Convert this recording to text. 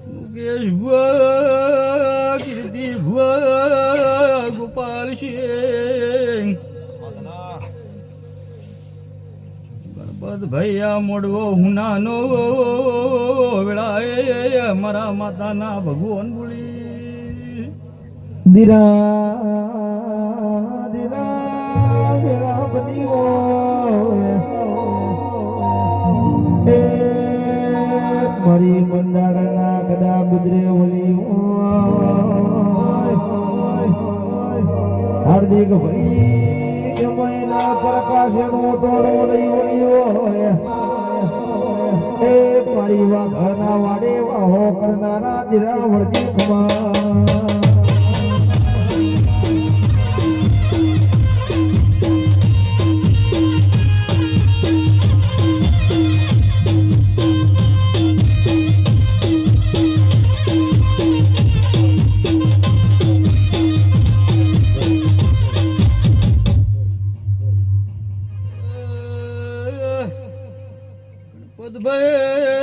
મુકેશ ભુવા કીર્તિ ભુવા ગોપાલ સિંહ ગણપત ભૈયા મોડવો હુનાનો વેળાએ મારા માતાના ભગવાન બોલી દીરા વેળા બની મારી મંડાળના કદા ગુજરે ઓલી હાર્દિક ભાઈ સમયના પ્રકાશે ટોળો લઈ ઓળ્યો એ મારી વાઘના વાડે વાહો કરનારા દીરા વળગી કમા ગણપત ભાઈ